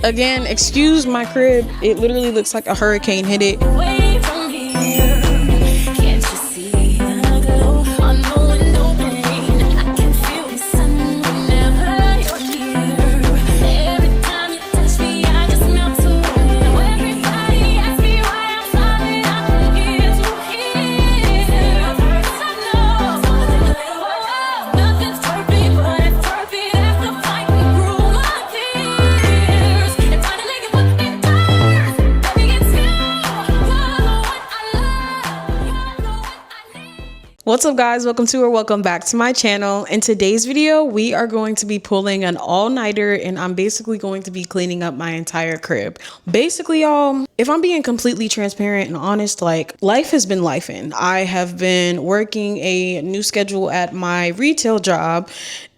Again, excuse my crib. It literally looks like a hurricane hit it. Away from here, can't you see the glow on the window pane? I can feel the sun whenever you're here. Every time you touch me, I just melt away. Everybody asks me why I'm smiling, I'm here to hear. 'Cause I know nothing's perfect, but it's perfect after fighting through my fears and finally get what it does. Baby, it's you. What's up, guys? Welcome back to my channel. In today's video, we are going to be pulling an all-nighter, and I'm basically going to be cleaning up my entire crib. Basically, y'all, if I'm being completely transparent and honest, like, life has been lifing. I have been working a new schedule at my retail job,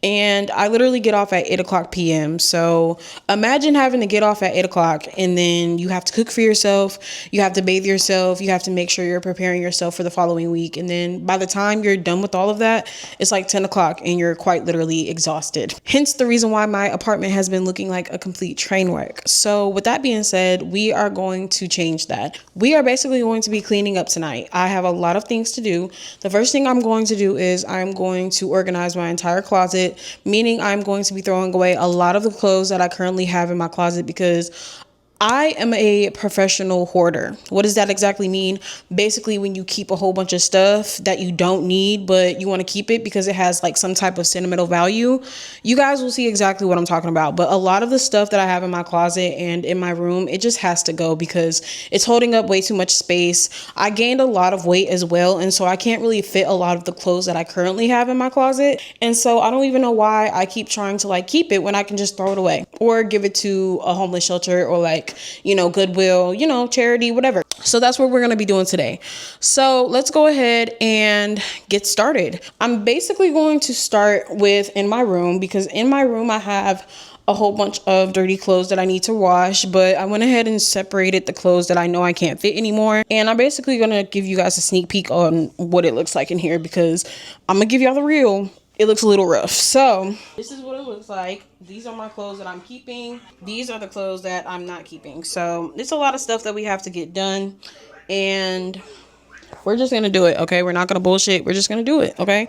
and I literally get off at 8 o'clock p.m. So imagine having to get off at 8 o'clock and then you have to cook for yourself, you have to bathe yourself, you have to make sure you're preparing yourself for the following week. And then by the time you're done with all of that, it's like 10 o'clock and you're quite literally exhausted. Hence the reason why my apartment has been looking like a complete train wreck. So with that being said, we are going to change that. We are basically going to be cleaning up tonight. I have a lot of things to do. The first thing I'm going to do is I'm going to organize my entire closet, meaning I'm going to be throwing away a lot of the clothes that I currently have in my closet because I am a professional hoarder. What does that exactly mean? Basically, when you keep a whole bunch of stuff that you don't need, but you want to keep it because it has like some type of sentimental value, you guys will see exactly what I'm talking about. But a lot of the stuff that I have in my closet and in my room, it just has to go because it's holding up way too much space. I gained a lot of weight as well, and so I can't really fit a lot of the clothes that I currently have in my closet. And so I don't even know why I keep trying to like keep it when I can just throw it away or give it to a homeless shelter or like, Goodwill, charity, whatever. So that's what we're going to be doing today. So let's go ahead and get started. I'm basically going to start with in my room because in my room I have a whole bunch of dirty clothes that I need to wash, but I went ahead and separated the clothes that I know I can't fit anymore. And I'm basically going to give you guys a sneak peek on what it looks like in here because I'm going to give y'all the real. It looks a little rough. So this is what it looks like. These are my clothes that I'm keeping. These are the clothes that I'm not keeping. So it's a lot of stuff that we have to get done. And we're just going to do it, okay? We're not going to bullshit. We're just going to do it, okay?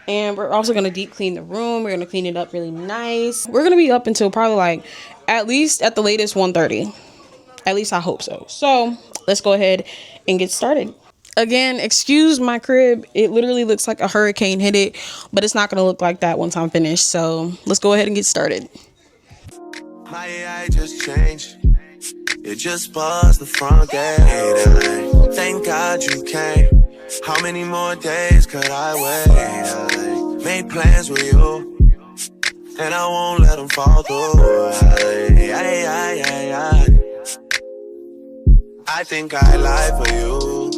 And we're also going to deep clean the room. We're going to clean it up really nice. We're going to be up until probably like at least at the latest 1:30. At least I hope so. So let's go ahead and get started. Again, excuse my crib. It literally looks like a hurricane hit it, but it's not going to look like that once I'm finished. So let's go ahead and get started. My AI just changed. It just buzzed the front gate. Thank God you came. How many more days could I wait? I made plans with you, and I won't let them fall through. I think I lie for you.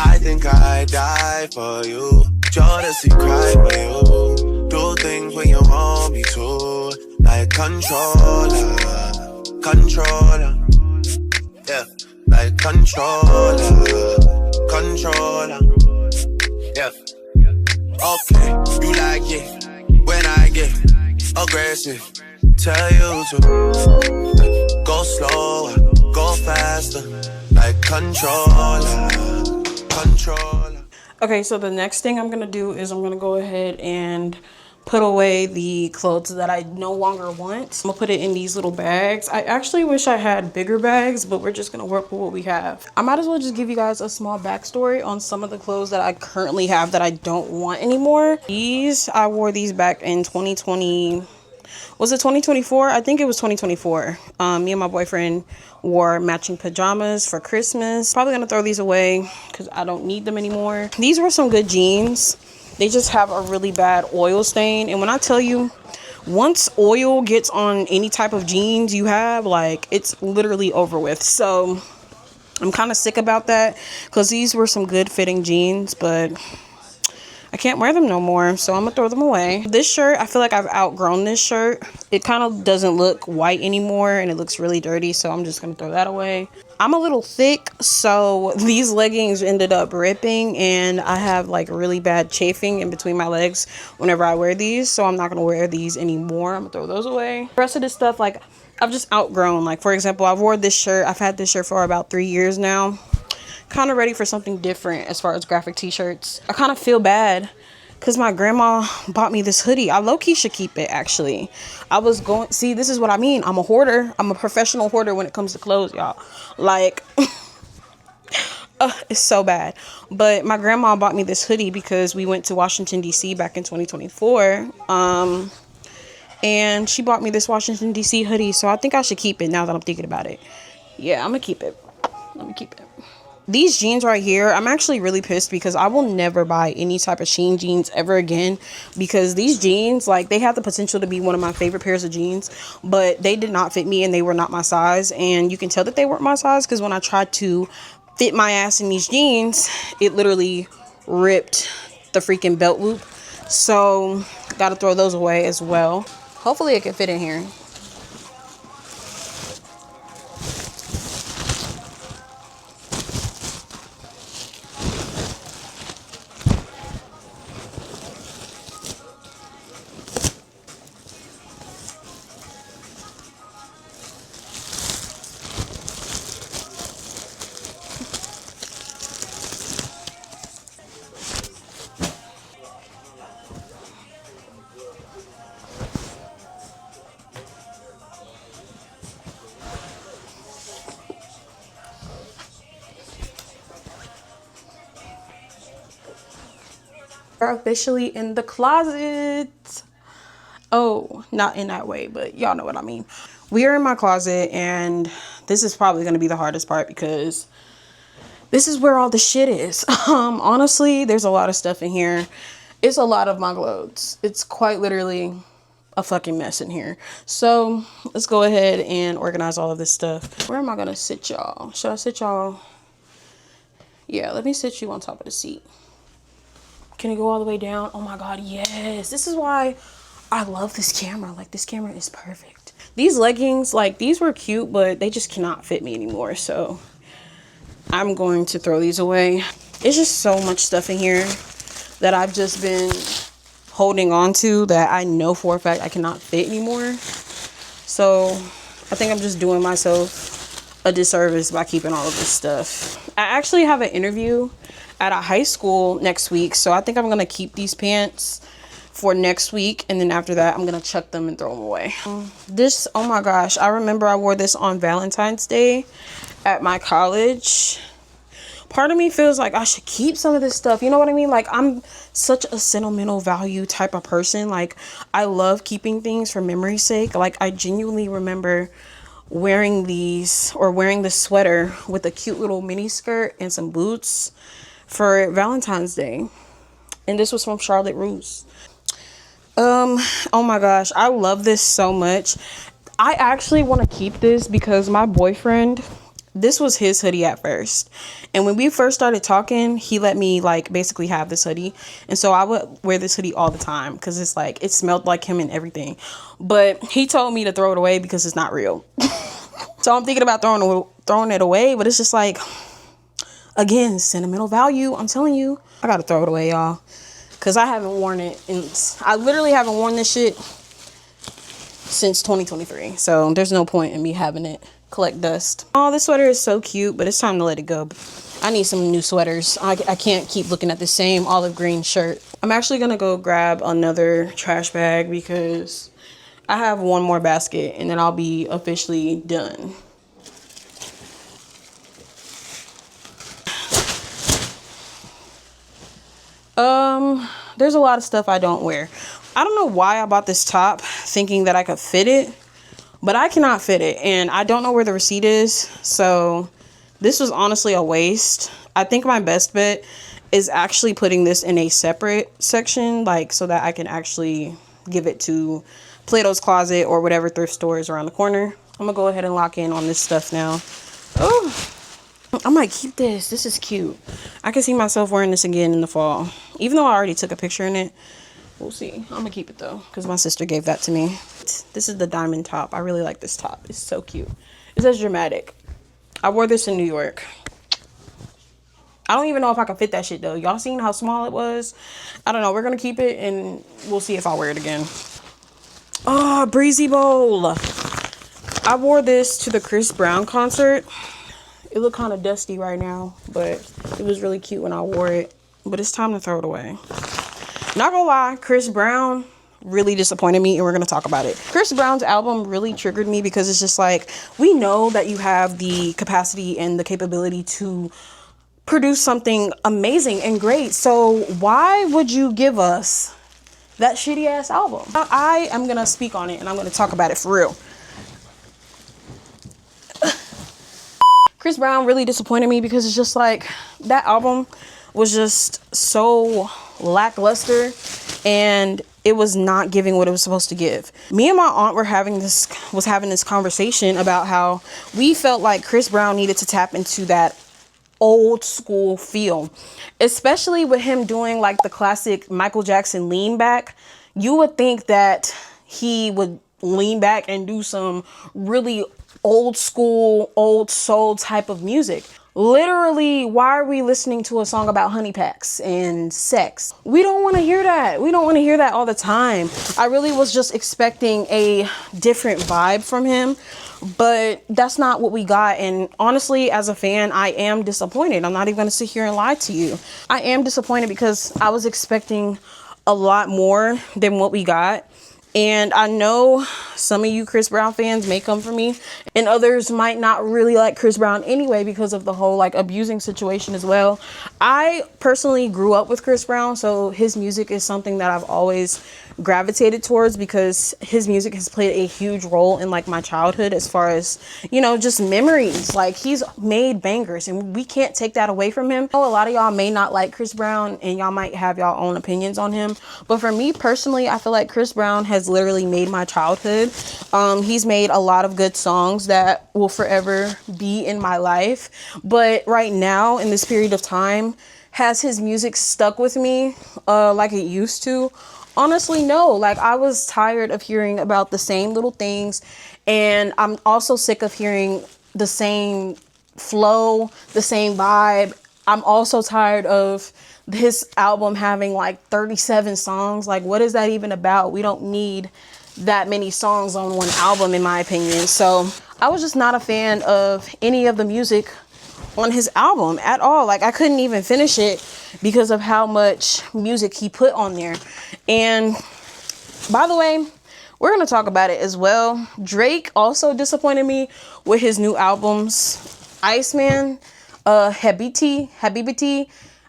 I think I die for you. Jodeci cry for you. Do things when you want me to. Like controller. Yeah, like controller. Yeah. Okay, you like it when I get aggressive. Tell you to go slower, go faster. Like controller. Okay, so the next thing I'm gonna do is I'm gonna go ahead and put away the clothes that I no longer want. I'm gonna put it in these little bags. I actually wish I had bigger bags, but we're just gonna work with what we have. I might as well just give you guys a small backstory on some of the clothes that I currently have that I don't want anymore. I wore these back in 2020. Was it 2024? I think it was 2024. Me and my boyfriend wore matching pajamas for Christmas. Probably gonna throw these away because I don't need them anymore. These were some good jeans. They just have a really bad oil stain. And when I tell you, once oil gets on any type of jeans you have, like, it's literally over with. So I'm kind of sick about that because these were some good fitting jeans, but I can't wear them no more, so I'm gonna throw them away. This shirt, I feel like I've outgrown this shirt. It kind of doesn't look white anymore and it looks really dirty, so I'm just gonna throw that away. I'm a little thick, so these leggings ended up ripping and I have like really bad chafing in between my legs whenever I wear these, so I'm not gonna wear these anymore. I'm gonna throw those away. The rest of this stuff, like, I've just outgrown. Like, for example, I've wore this shirt. I've had this shirt for about 3 years now. Kind of ready for something different as far as graphic t-shirts. I kind of feel bad because my grandma bought me this hoodie. I low-key should keep it, actually. I was going... See, this is what I mean. I'm a hoarder. I'm a professional hoarder when it comes to clothes, y'all. Like... it's so bad. But my grandma bought me this hoodie because we went to Washington, D.C. back in 2024. And she bought me this Washington, D.C. hoodie. So I think I should keep it now that I'm thinking about it. Yeah, I'm going to keep it. Let me keep it. These jeans right here, I'm actually really pissed because I will never buy any type of Shein jeans ever again, because these jeans, like, they have the potential to be one of my favorite pairs of jeans, but they did not fit me and they were not my size. And you can tell that they weren't my size because when I tried to fit my ass in these jeans, it literally ripped the freaking belt loop. So gotta throw those away as well. Hopefully it can fit in here. We're officially in the closet. Oh, not in that way, but y'all know what I mean. We are in my closet, and this is probably going to be the hardest part because this is where all the shit is. Honestly, there's a lot of stuff in here. It's a lot of my clothes. It's quite literally a fucking mess in here. So let's go ahead and organize all of this stuff. Where am I going to sit y'all? Should I sit y'all? Yeah, let me sit you on top of the seat. Can it go all the way down? Oh my God, yes. This is why I love this camera. Like, this camera is perfect. These leggings, like, these were cute, but they just cannot fit me anymore. So I'm going to throw these away. It's just so much stuff in here that I've just been holding on to that I know for a fact I cannot fit anymore. So I think I'm just doing myself a disservice by keeping all of this stuff. I actually have an interview at a high school next week, so I think I'm gonna keep these pants for next week, and then after that I'm gonna chuck them and throw them away. This, oh my gosh, I remember I wore this on Valentine's Day at my college. Part of me feels like I should keep some of this stuff, you know what I mean? Like, I'm such a sentimental value type of person. Like, I love keeping things for memory's sake. Like, I genuinely remember wearing these, or wearing this sweater with a cute little mini skirt and some boots for Valentine's Day, and this was from Charlotte Russe. Oh my gosh, I love this so much. I actually want to keep this because my boyfriend, this was his hoodie at first, and when we first started talking, he let me, like, basically have this hoodie, and so I would wear this hoodie all the time because it's like, it smelled like him and everything. But he told me to throw it away because it's not real. So I'm thinking about throwing it away, but it's just like, again, sentimental value. I'm telling you, I gotta throw it away, y'all, because I haven't worn it, and I literally haven't worn this shit since 2023. So there's no point in me having it collect dust. Oh, this sweater is so cute, but it's time to let it go. I need some new sweaters. I can't keep looking at the same olive green shirt. I'm actually gonna go grab another trash bag because I have one more basket and then I'll be officially done. There's a lot of stuff I don't wear. I don't know why I bought this top thinking that I could fit it, but I cannot fit it, and I don't know where the receipt is, so this was honestly a waste. I think my best bet is actually putting this in a separate section, like, so that I can actually give it to Plato's Closet or whatever thrift store is around the corner. I'm gonna go ahead and lock in on this stuff now. Oh, I might keep this. This is cute. I can see myself wearing this again in the fall. Even though I already took a picture in it. We'll see. I'm gonna keep it though, because my sister gave that to me. This is the diamond top. I really like this top. It's so cute. It says dramatic. I wore this in New York. I don't even know if I can fit that shit though. Y'all seen how small it was? I don't know. We're gonna keep it and we'll see if I wear it again. Oh, breezy bowl. I wore this to the Chris Brown concert. It looked kind of dusty right now, but it was really cute when I wore it. But it's time to throw it away. Not gonna lie, Chris Brown really disappointed me, and we're gonna talk about it. Chris Brown's album really triggered me because it's just like, we know that you have the capacity and the capability to produce something amazing and great, so why would you give us that shitty ass album? I am gonna speak on it and I'm gonna talk about it for real. Chris Brown really disappointed me because it's just like, that album was just so lackluster and it was not giving what it was supposed to give. Me and my aunt were having this conversation about how we felt like Chris Brown needed to tap into that old school feel, especially with him doing like the classic Michael Jackson lean back. You would think that he would lean back and do some really old school, old soul type of music. Literally, why are we listening to a song about honey packs and sex? We don't want to hear that. We don't want to hear that all the time. I really was just expecting a different vibe from him, but that's not what we got. And honestly, as a fan, I am disappointed. I'm not even going to sit here and lie to you. I am disappointed because I was expecting a lot more than what we got. And I know some of you Chris Brown fans may come for me, and others might not really like Chris Brown anyway because of the whole like abusing situation as well. I personally grew up with Chris Brown, so his music is something that I've always gravitated towards because his music has played a huge role in like my childhood as far as, you know, just memories. Like, he's made bangers and we can't take that away from him. I know a lot of y'all may not like Chris Brown and y'all might have y'all own opinions on him, but for me personally, I feel like Chris Brown has literally made my childhood. He's made a lot of good songs that will forever be in my life, but right now in this period of time, has his music stuck with me like it used to? Honestly, no. Like, I was tired of hearing about the same little things, and I'm also sick of hearing the same flow, the same vibe. I'm also tired of this album having like 37 songs. Like, what is that even about? We don't need that many songs on one album, in my opinion. So I was just not a fan of any of the music on his album at all. Like, I couldn't even finish it because of how much music he put on there. And by the way, we're going to talk about it as well. Drake also disappointed me with his new albums. Iceman, Habibiti,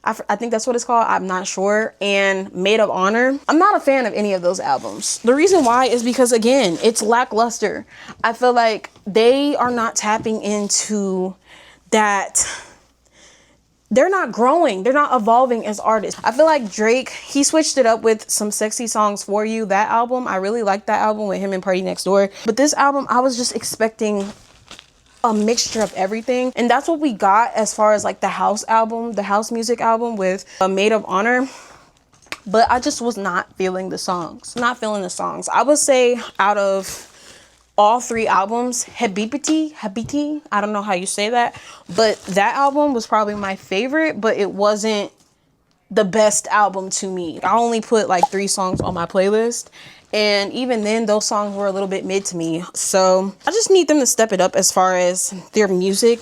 I think that's what it's called, I'm not sure, and Maid of Honor. I'm not a fan of any of those albums. The reason why is because, again, it's lackluster. I feel like they are not tapping into that. They're not growing. They're not evolving as artists. I feel like Drake, he switched it up with some Sexy Songs For You. That album, I really liked that album with him and Party Next Door. But this album, I was just expecting a mixture of everything. And that's what we got as far as like the house album, the house music album with Maid of Honor. But I just was not feeling the songs. Not feeling the songs. I would say out of all three albums, Habibiti, I don't know how you say that, but that album was probably my favorite, but it wasn't the best album to me. I only put like 3 songs on my playlist, and even then those songs were a little bit mid to me. So I just need them to step it up as far as their music,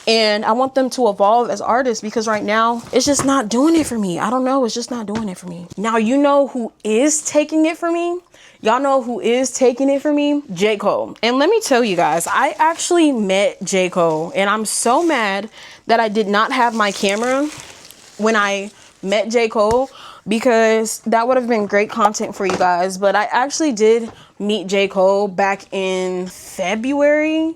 and I want them to evolve as artists because right now it's just not doing it for me. I don't know, it's just not doing it for me. Now, you know who is taking it for me? Y'all know who is taking it for me? J. Cole. And let me tell you guys, I actually met J. Cole, and I'm so mad that I did not have my camera when I met J. Cole, because that would have been great content for you guys. But I actually did meet J. Cole back in February,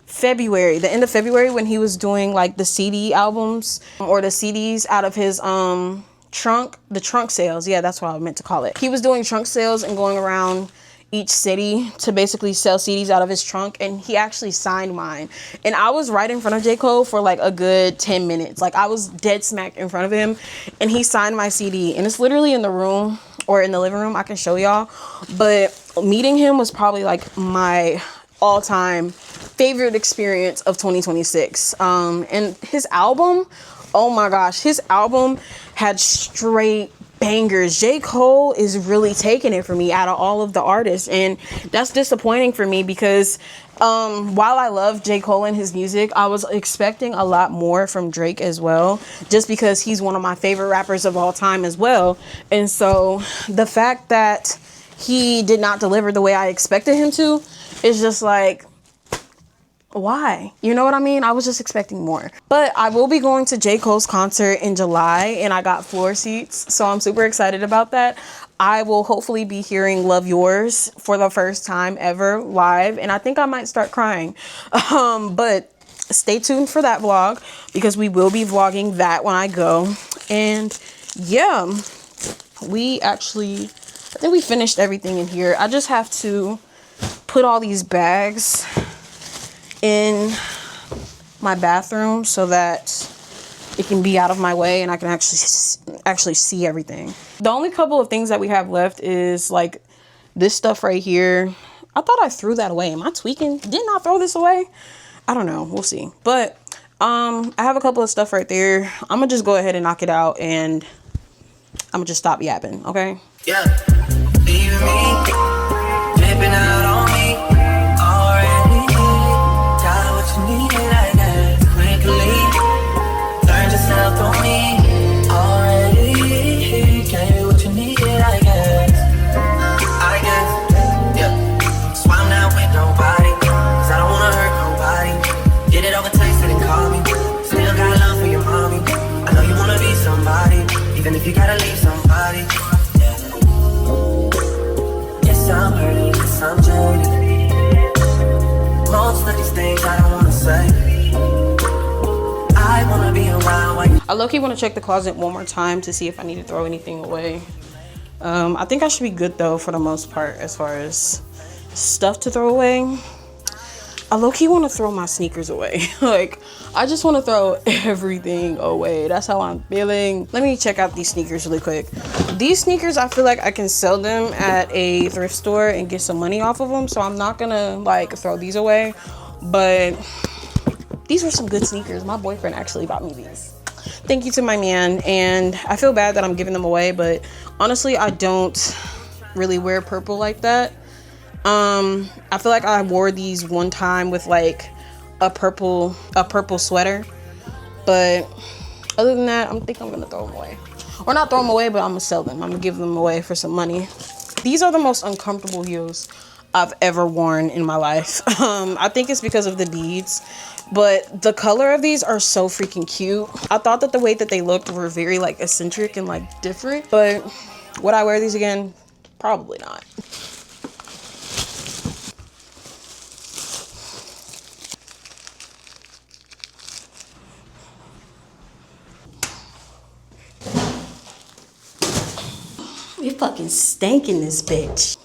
the end of February, when he was doing like the CD albums or the CDs out of his the trunk sales. Yeah, that's what I meant to call it. He was doing trunk sales and going around each city to basically sell CDs out of his trunk, and he actually signed mine. And I was right in front of J. Cole for like a good 10 minutes. Like, I was dead smack in front of him, and he signed my CD, and it's literally in the room or in the living room. I can show y'all, but meeting him was probably like my all-time favorite experience of 2026. And his album, oh my gosh, his album had straight bangers. J. Cole is really taking it for me out of all of the artists, and that's disappointing for me because while I love J. Cole and his music, I was expecting a lot more from Drake as well, just because he's one of my favorite rappers of all time as well. And so the fact that he did not deliver the way I expected him to is just like, why? You know what I mean? I was just expecting more. But I will be going to J. Cole's concert in July, and I got floor seats, so I'm super excited about that. I will hopefully be hearing Love Yours for the first time ever live, and I think I might start crying. But stay tuned for that vlog, because we will be vlogging that when I go. And yeah, I think we finished everything in here. I just have to put all these bags in my bathroom so that it can be out of my way and I can actually see everything. The only couple of things that we have left is like this stuff right here. I thought I threw that away. Am I tweaking? Didn't I throw this away? I don't know. We'll see. But I have a couple of stuff right there. I'm gonna just go ahead and knock it out, and I'm gonna just stop yapping, okay? Yeah, leaving me, flipping out on me, already. Got what you needed, I got quickly. Learned yourself on me, already. Gave you what you needed, I guess. Yeah. So I'm not with nobody, cause I don't wanna hurt nobody. Did it over text, didn't call me. Still got love for your mommy. I know you wanna be somebody, even if you gotta leave somebody. I'm hurting, yes, I'm jaded. Most of these things I don't wanna say. I wanna be around when I low-key want to check the closet one more time to see if I need to throw anything away. I think I should be good though for the most part as far as stuff to throw away. I low-key want to throw my sneakers away. Like, I just want to throw everything away. That's how I'm feeling. Let me check out these sneakers really quick. These sneakers, I feel like I can sell them at a thrift store and get some money off of them. So I'm not gonna like throw these away. But these were some good sneakers. My boyfriend actually bought me these. Thank you to my man. And I feel bad that I'm giving them away, but honestly, I don't really wear purple like that. I feel like I wore these one time with like a purple sweater, but other than that, I think I'm gonna throw them away, or not throw them away, but I'm gonna sell them. I'm gonna give them away for some money. These are the most uncomfortable heels I've ever worn in my life. I think it's because of the beads, but the color of these are so freaking cute. I thought that the way that they looked were very like eccentric and like different, but would I wear these again? Probably not. We fucking stank in this bitch.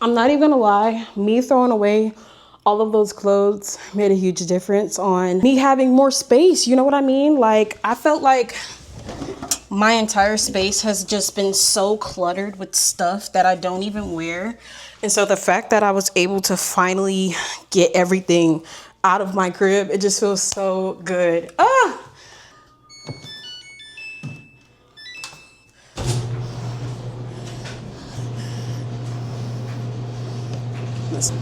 I'm not even gonna lie, me throwing away all of those clothes made a huge difference on me having more space. You know what I mean? Like, I felt like my entire space has just been so cluttered with stuff that I don't even wear. And so the fact that I was able to finally get everything out of my crib, it just feels so good. Listen.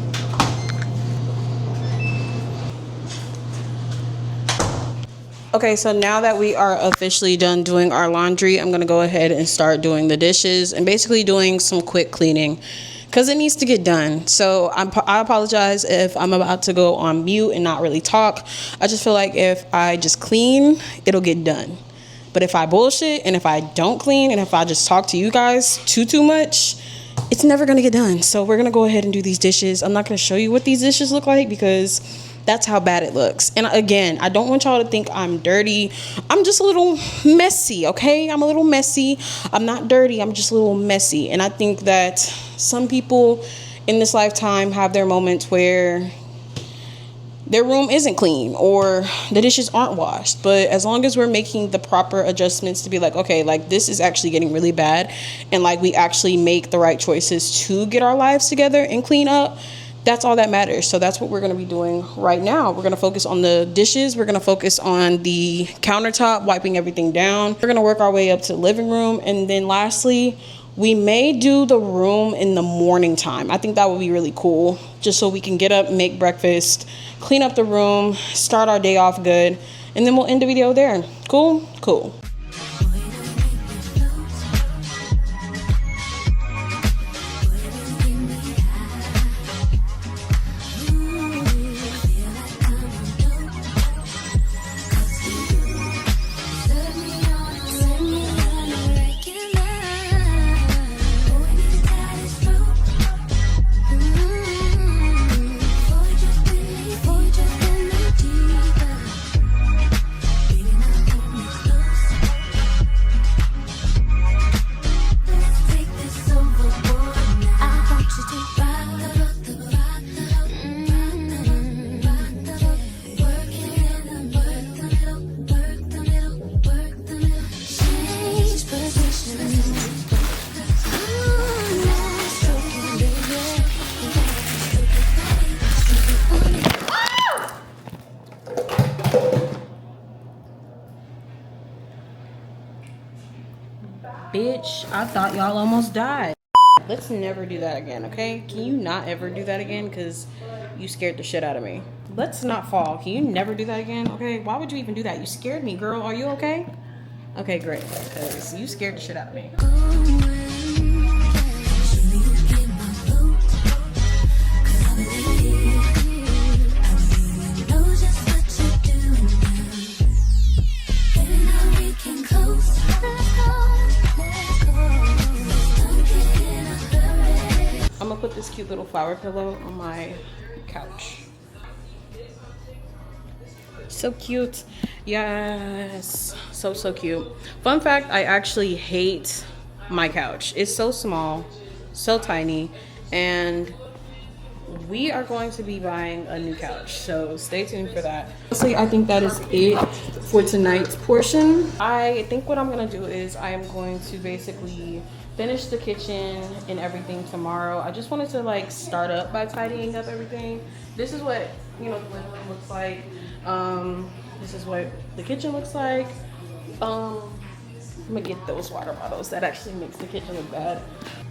Okay, so now that we are officially done doing our laundry, I'm gonna go ahead and start doing the dishes and basically doing some quick cleaning because it needs to get done. So I apologize if I'm about to go on mute and not really talk. I just feel like if I just clean, it'll get done. But if I bullshit and if I don't clean and if I just talk to you guys too much, it's never gonna get done. So we're gonna go ahead and do these dishes. I'm not gonna show you what these dishes look like because that's how bad it looks. And again, I don't want y'all to think I'm dirty. I'm just a little messy, okay? I'm a little messy. I'm not dirty. I'm just a little messy. And I think that some people in this lifetime have their moments where their room isn't clean or the dishes aren't washed. But as long as we're making the proper adjustments to be like, okay, like this is actually getting really bad, and like we actually make the right choices to get our lives together and clean up, that's all that matters. So that's what we're going to be doing right now. We're going to focus on the dishes. We're going to focus on the countertop, wiping everything down. We're going to work our way up to the living room. And then lastly, we may do the room in the morning time. I think that would be really cool, just so we can get up, make breakfast, clean up the room, start our day off good, and then we'll end the video there. Cool? Cool. Bitch, I thought y'all almost died. Let's never do that again, okay? Can you not ever do that again? Because you scared the shit out of me. Let's not fall. Can you never do that again, okay? Why would you even do that? You scared me, girl. Are you okay? Okay, great. Because you scared the shit out of me. I'm gonna put this cute little flower pillow on my couch. So cute. Yes, so cute. Fun fact, I actually hate my couch. It's so small, so tiny, and we are going to be buying a new couch, so stay tuned for that. Honestly, I think that is it for tonight's portion. I think what I'm gonna do is I am going to basically finish the kitchen and everything tomorrow. I just wanted to like start up by tidying up everything. This is what, you know, the living room looks like. This is what the kitchen looks like. I'm gonna get those water bottles. That actually makes the kitchen look bad.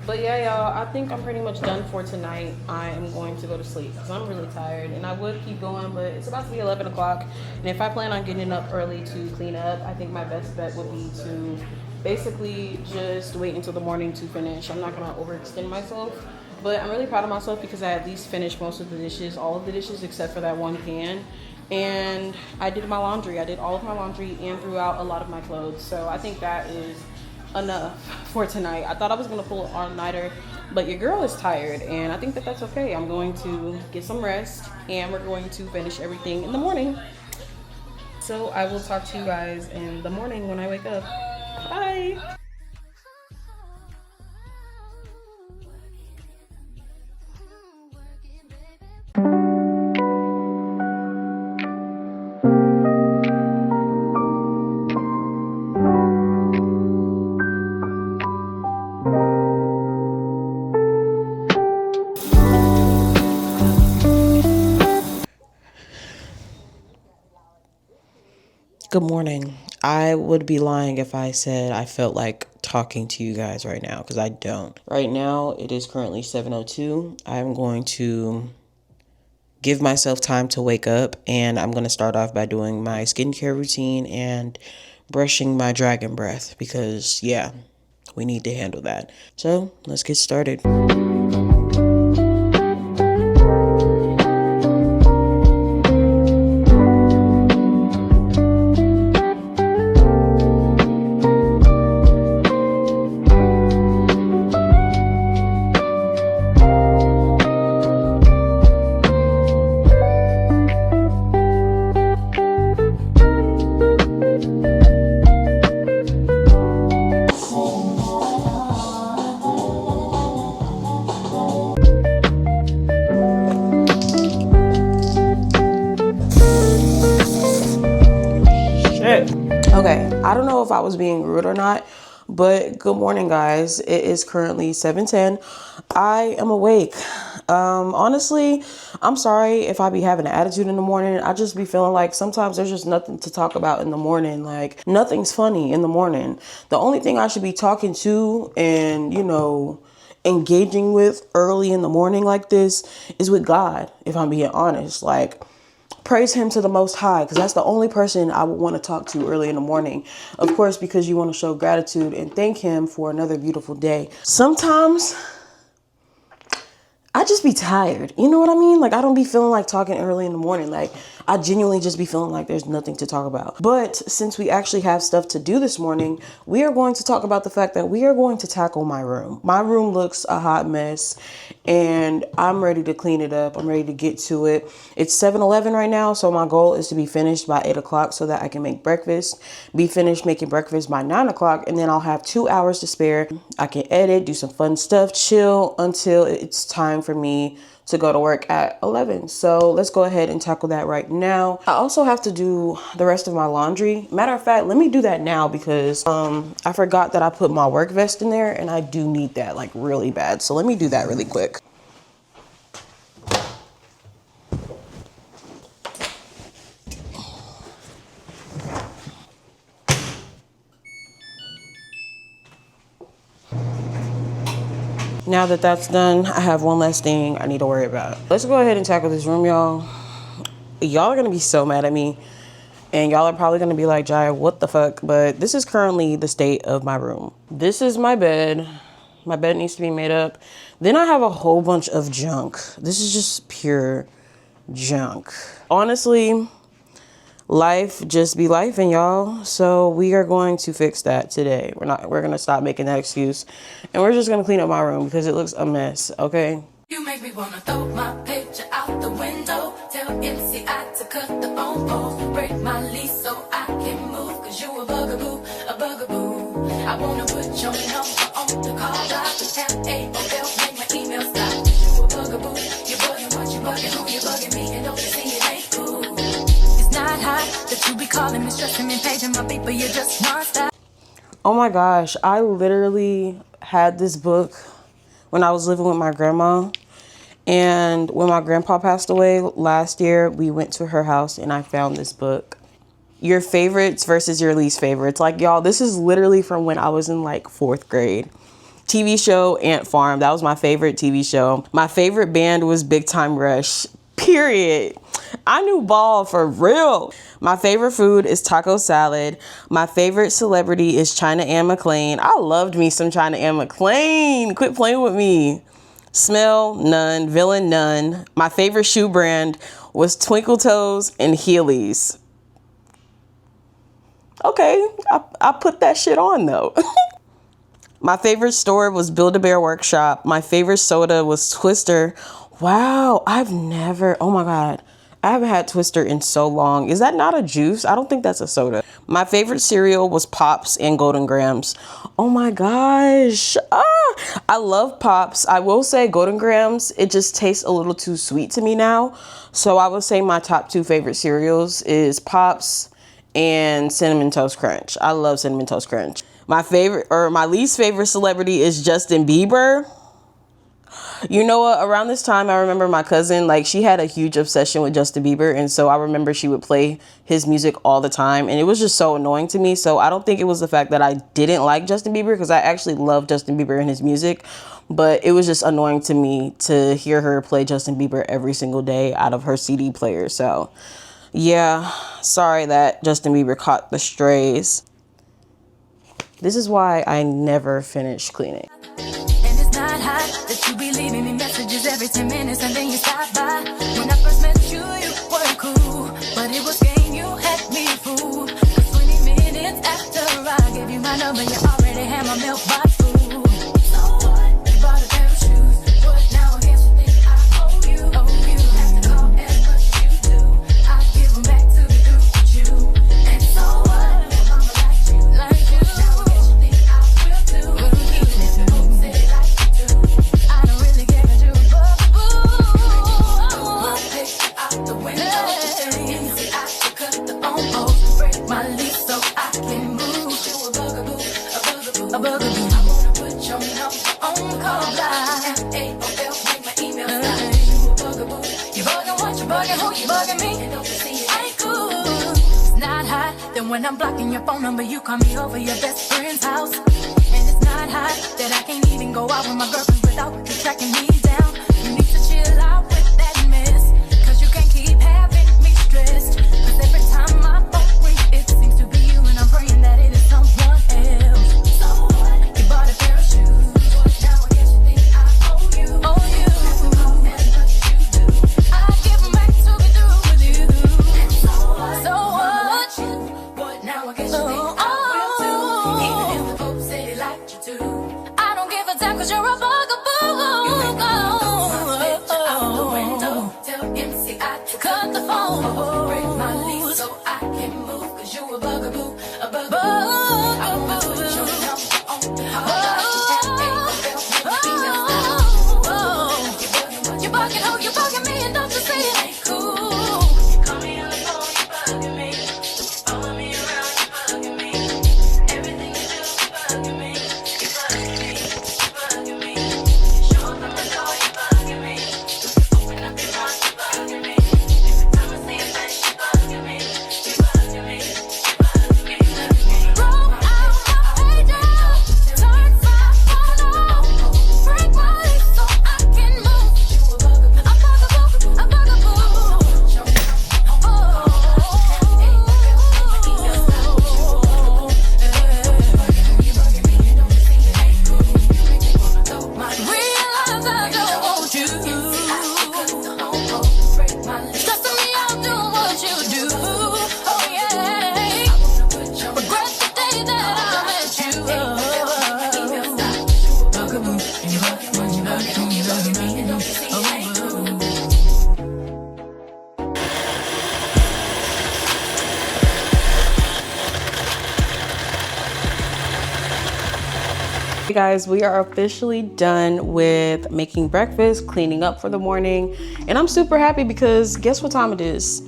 But yeah, y'all, I think I'm pretty much done for tonight. I am going to go to sleep because I'm really tired, and I would keep going, but it's about to be 11 o'clock. And if I plan on getting up early to clean up, I think my best bet would be to basically just wait until the morning to finish. I'm not gonna overextend myself, but I'm really proud of myself because I at least finished most of the dishes, all of the dishes except for that one pan. And I did my laundry. I did all of my laundry and threw out a lot of my clothes. So I think that is enough for tonight. I thought I was gonna pull an all-nighter, but your girl is tired, and I think that that's okay. I'm going to get some rest, and we're going to finish everything in the morning. So I will talk to you guys in the morning when I wake up. Bye. Good morning. I would be lying if I said I felt like talking to you guys right now, because I don't. Right now, it is currently 7:02. I'm going to give myself time to wake up, and I'm going to start off by doing my skincare routine and brushing my dragon breath, because yeah, we need to handle that. So let's get started. Okay, I don't know if I was being rude or not, but good morning, guys. It is currently 7:10. I am awake. Honestly, I'm sorry if I be having an attitude in the morning. I just be feeling like sometimes there's just nothing to talk about in the morning. Like, nothing's funny in the morning. The only thing I should be talking to and, you know, engaging with early in the morning like this is with God, if I'm being honest. Like, praise him to the Most High, because that's the only person I would want to talk to early in the morning. Of course, because you want to show gratitude and thank him for another beautiful day. Sometimes I just be tired. You know what I mean? Like, I don't be feeling like talking early in the morning. Like, I genuinely just be feeling like there's nothing to talk about. But since we actually have stuff to do this morning, we are going to talk about the fact that we are going to tackle my room. My room looks a hot mess and I'm ready to clean it up. I'm ready to get to it. It's 7-11 right now, so my goal is to be finished by 8 o'clock so that I can make breakfast, be finished making breakfast by 9 o'clock, and then I'll have 2 hours to spare. I can edit, do some fun stuff, chill until it's time for me to go to work at 11. So let's go ahead and tackle that right now. I also have to do the rest of my laundry. Matter of fact, let me do that now because I forgot that I put my work vest in there and I do need that like really bad. So let me do that really quick. Now that that's done, I have one less thing I need to worry about. Let's go ahead and tackle this room, y'all. Y'all are gonna be so mad at me. And y'all are probably gonna be like, Jaya, what the fuck? But this is currently the state of my room. This is my bed. My bed needs to be made up. Then I have a whole bunch of junk. This is just pure junk. Honestly, life just be life, and y'all. So we are going to fix that today. We're gonna stop making that excuse, and we're just gonna clean up my room because it looks a mess. Okay. You make me wanna throw my picture out the window. Tell MCI to cut the phone post. Break my lease so I can move. Cause you a bugaboo, a bugaboo. I wanna put your number on the call. I can have AOL, make my email stop. Cause you a bugaboo, you bugging what you bugging, who you bugging me. And don't you see it ain't cool. It's not hot that you be calling me, stressing me, paging my people, you just want stop. Oh my gosh, I literally had this book when I was living with my grandma. And when my grandpa passed away last year, we went to her house and I found this book. Your favorites versus your least favorites. Like, y'all, this is literally from when I was in like 4th grade. TV show Ant Farm. That was my favorite TV show. My favorite band was Big Time Rush. Period. I knew ball for real. My favorite food is taco salad. My favorite celebrity is China Ann McClain. I loved me some China Ann McClain. Quit playing with me. Smell, none. Villain, none. My favorite shoe brand was Twinkle Toes and Heelys. Okay, I put that shit on though. My favorite store was Build-A-Bear Workshop. My favorite soda was Twister. Wow, oh my God. I haven't had Twister in so long. Is that not a juice? I don't think that's a soda. My favorite cereal was Pops and Golden Grams. Oh my gosh. I love Pops. I will say Golden Grams, it just tastes a little too sweet to me now. So I would say my top 2 favorite cereals is Pops and Cinnamon Toast Crunch. I love Cinnamon Toast Crunch. My least favorite celebrity is Justin Bieber. You know what? Around this time, I remember my cousin, like, she had a huge obsession with Justin Bieber. And so I remember she would play his music all the time. And it was just so annoying to me. So I don't think it was the fact that I didn't like Justin Bieber, because I actually love Justin Bieber and his music. But it was just annoying to me to hear her play Justin Bieber every single day out of her CD player. So yeah, sorry that Justin Bieber caught the strays. This is why I never finish cleaning. Not hot that you be leaving me messages every 10 minutes and then you stop by. When I first met you, you were cool, but it was game, you had me fooled. 'Cause 20 minutes after I gave you my number, you already had my milk box full. So what? You bought a pair of shoes, but now here's the thing I owe you. You have to call as much as you do. I give them back to the group with you. And so what? Mama like you. Now here's the thing I will do. Even if you say like I don't really care if you out the window. I cut the phone post, break my lease so I can move. You a bugaboo, a bugaboo, a bugaboo. bugging who? You bugging me? Ain't cool. It's not hot. Then when I'm blocking your phone number, you call me over your best friend's house. And it's not hot that I can't even go out with my girlfriends without you tracking me down. You need to chill out with that mess, cause you can't keep having me stressed. Cause every time my phone rings, it seems to be you, and I'm praying that it is someone else. So what? You bought a pair of shoes. Now I guess you think I owe you. Oh, you. I give them back to be through with you. So what? So what? But now I guess you think I will too. Even if the folks say they like you too. I don't give a damn cause you're a bugaboo. Tell MC I cut the phone. Break my lease so I can move. Cause you a bugaboo, a bugaboo. I wanna put your number on the you bugging who? You bugging me, and don't you say it ain't cool. You call me on the phone, you bugging me. Follow me around, you bugging me. Everything you do, you bugging me. You bugging me, you bugging me. You show up at my door, you bugging me. Open up your mouth, you bugging me. Every time I see a face, you bugging me. You bugging me, you bugging me. Roll out my pages, turn my phone off, break my lease so I can move. You a bugaboo, a bugaboo. Realize I don't want you. Stressing me out doing what you do. Oh yeah. Regret the day that I met you. Bugaboo, you bugging me. Hey guys, we are officially done with making breakfast, cleaning up for the morning, and I'm super happy because guess what time it is?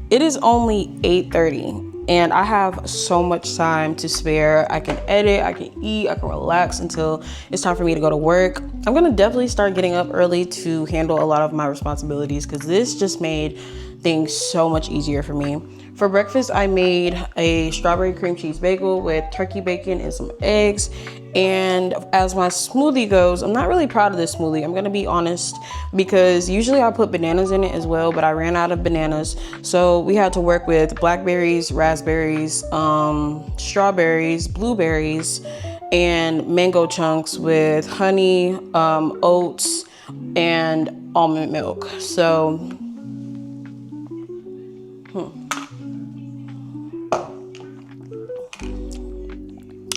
It is only 8:30 and I have so much time to spare. I can edit, I can eat, I can relax until it's time for me to go to work. I'm gonna definitely start getting up early to handle a lot of my responsibilities because this just made things so much easier for me. For breakfast, I made a strawberry cream cheese bagel with turkey bacon and some eggs. And as my smoothie goes, I'm not really proud of this smoothie, I'm gonna be honest, because usually I put bananas in it as well, but I ran out of bananas. So we had to work with blackberries, raspberries, strawberries, blueberries, and mango chunks with honey, oats, and almond milk. So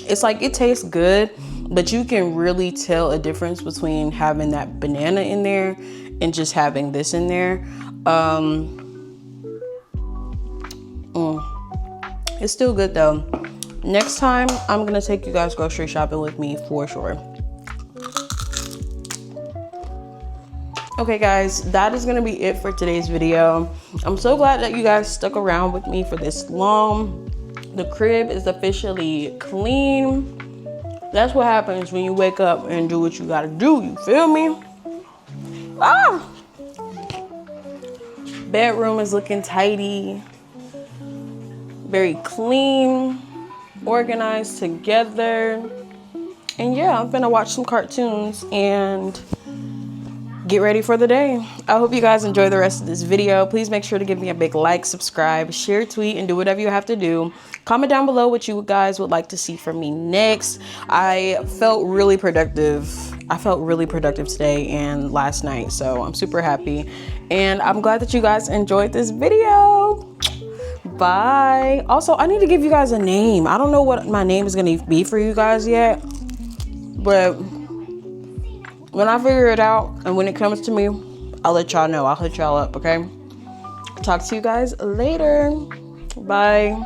it's like it tastes good, but you can really tell a difference between having that banana in there and just having this in there. It's still good though. Next time I'm gonna take you guys grocery shopping with me for sure. Okay guys, that is gonna be it for today's video. I'm so glad that you guys stuck around with me for this long. The crib is officially clean. That's what happens when you wake up and do what you gotta do, you feel me? Ah! Bedroom is looking tidy, very clean, organized together. And yeah, I'm gonna watch some cartoons and get ready for the day. I hope you guys enjoy the rest of this video. Please make sure to give me a big like, subscribe, share, tweet, and do whatever you have to do. Comment down below what you guys would like to see from me next. I felt really productive. Today and last night, so I'm super happy. And I'm glad that you guys enjoyed this video. Bye. Also, I need to give you guys a name. I don't know what my name is gonna be for you guys yet, but when I figure it out and when it comes to me, I'll let y'all know. I'll hit y'all up, okay? Talk to you guys later. Bye.